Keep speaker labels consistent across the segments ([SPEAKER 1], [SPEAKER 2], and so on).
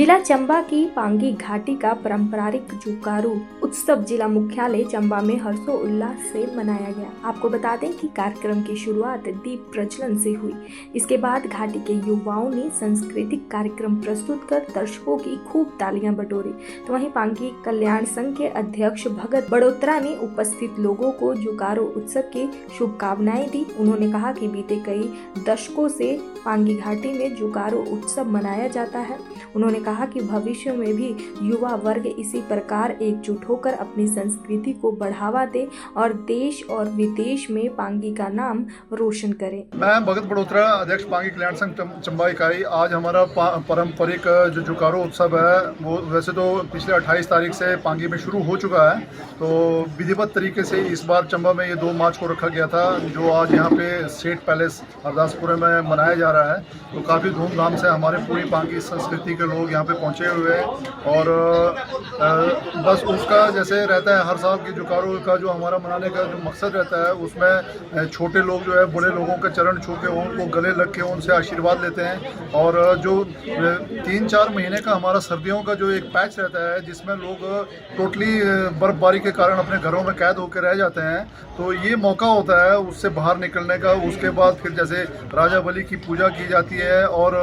[SPEAKER 1] जिला चंबा की पांगी घाटी का पारंपरिक जुकारू उत्सव जिला मुख्यालय चंबा में हर्षोल्लास से मनाया गया। आपको बता दें कि कार्यक्रम की शुरुआत दीप प्रज्वलन से हुई। इसके बाद घाटी के युवाओं ने सांस्कृतिक कार्यक्रम प्रस्तुत कर दर्शकों की खूब तालियां बटोरी। तो वहीं पांगी कल्याण संघ के अध्यक्ष भगत बड़ोत्रा ने उपस्थित लोगों को जुकारू उत्सव की शुभकामनाएं दी। उन्होंने कहा कि बीते कई दशकों से पांगी घाटी में जुकारू उत्सव मनाया जाता है। उन्होंने कहा कि भविष्य में भी युवा वर्ग इसी प्रकार एकजुट होकर अपनी संस्कृति को बढ़ावा दे और देश और विदेश में पांगी का नाम रोशन करे।
[SPEAKER 2] मैं भगत बड़ोत्रा, अध्यक्ष पांगी कल्याण संघ चंबा इकाई। आज हमारा पारंपरिक जो जुकारू उत्सव है वो वैसे तो पिछले 28 तारीख से पांगी में शुरू हो चुका है। तो विधिवत तरीके से इस बार चंबा में ये 2 मार्च को रखा गया था, जो आज यहाँ पे स्टेट पैलेस अरदासपुर में मनाया जा रहा है। तो काफ़ी धूमधाम से हमारे पूरी पांगी संस्कृति के लोग यहाँ पे पहुँचे हुए हैं। और बस उसका जैसे रहता है हर साल की जुकारू का जो हमारा मनाने का जो मकसद रहता है, उसमें छोटे लोग जो है बड़े लोगों के चरण छू के उनको गले लग के उनसे आशीर्वाद लेते हैं। और जो 3-4 महीने का हमारा सर्दियों का जो एक पैच रहता है जिसमें लोग टोटली बर्फबारी के कारण अपने घरों में कैद होकर रह जाते हैं, तो ये मौका होता है उससे बाहर निकलने का। उसके बाद फिर जैसे राजा बलि की पूजा की जाती है और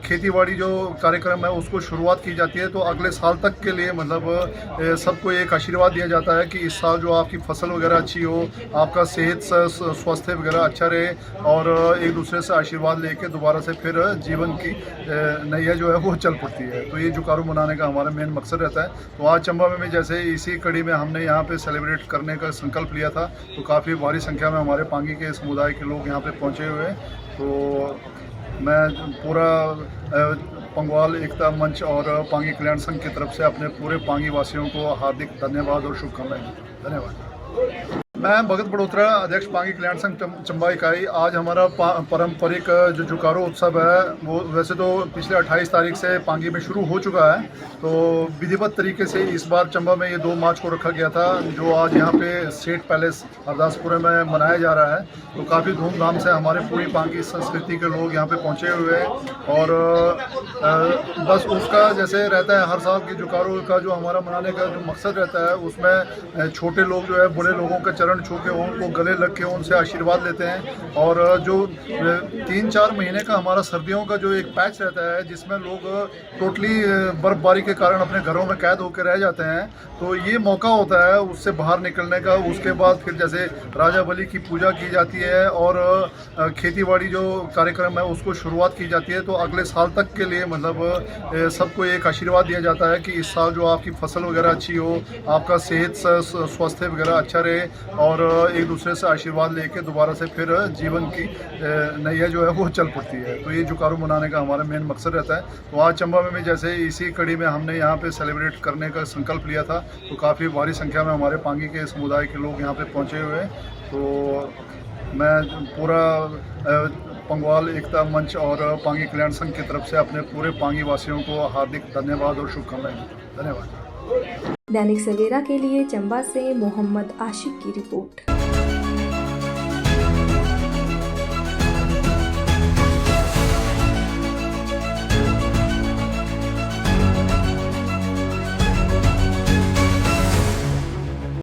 [SPEAKER 2] खेतीबाड़ी जो कार्यक्रम है उसको शुरुआत की जाती है। तो अगले साल तक के लिए मतलब सबको एक आशीर्वाद दिया जाता है कि इस साल जो आपकी फसल वगैरह अच्छी हो, आपका सेहत स्वास्थ्य वगैरह अच्छा रहे, और एक दूसरे से आशीर्वाद लेके दोबारा से फिर जीवन की नैया जो है वो चल पड़ती है। तो ये जुकारू मनाने का हमारा मेन मकसद रहता है। तो आज चंबा में भी जैसे इसी कड़ी में हमने यहाँ पे सेलिब्रेट करने का संकल्प लिया था, तो काफ़ी भारी संख्या में हमारे पांगी के समुदाय के लोग यहाँ पे पहुँचे हुए हैं। तो मैं पूरा पंगवाल एकता मंच और पांगी कल्याण संघ की तरफ से अपने पूरे पांगी वासियों को हार्दिक धन्यवाद और शुभकामनाएं। धन्यवाद। मैं भगत बड़ोत्रा, अध्यक्ष पांगी कल्याण संघ चंबा इकाई। आज हमारा पारंपरिक जो जुकारू उत्सव है वो वैसे तो पिछले 28 तारीख से पांगी में शुरू हो चुका है। तो विधिवत तरीके से इस बार चंबा में ये 2 मार्च को रखा गया था, जो आज यहाँ पे स्टेट पैलेस अरदासपुर में मनाया जा रहा है। तो काफ़ी धूमधाम से हमारे पूरी पांगी संस्कृति के लोग यहाँ पे पहुँचे हुए हैं। और बस उसका जैसे रहता है हर साल की जुकारू का जो हमारा मनाने का जो मकसद रहता है, उसमें छोटे लोग जो है बड़े लोगों के चरण छू के उनको गले लग के उनसे आशीर्वाद लेते हैं। और जो 3-4 महीने का हमारा सर्दियों का जो एक पैच रहता है जिसमें लोग टोटली बर्फबारी के कारण अपने घरों में कैद होकर रह जाते हैं, तो ये मौका होता है उससे बाहर निकलने का। उसके बाद फिर जैसे राजा बलि की पूजा की जाती है और खेतीबाड़ी जो कार्यक्रम है उसको शुरुआत की जाती है। तो अगले साल तक के लिए मतलब सबको एक आशीर्वाद दिया जाता है कि इस साल जो आपकी फसल वगैरह अच्छी हो, आपका सेहत स्वास्थ्य वगैरह अच्छा रहे, और एक दूसरे से आशीर्वाद लेके दोबारा से फिर जीवन की नैया जो है वो चल पड़ती है। तो ये जुकारू मनाने का हमारा मेन मकसद रहता है। तो आज चंबा में भी जैसे इसी कड़ी में हमने यहाँ पे सेलिब्रेट करने का संकल्प लिया था, तो काफ़ी भारी संख्या में हमारे पांगी के समुदाय के लोग यहाँ पे पहुँचे हुए हैं। तो मैं पूरा पंगवाल एकता मंच और पांगी कल्याण संघ की तरफ से अपने पूरे पांगी वासियों को हार्दिक धन्यवाद और शुभकामनाएं। धन्यवाद।
[SPEAKER 1] दैनिक सवेरा के लिए चंबा से मोहम्मद आशिक की रिपोर्ट।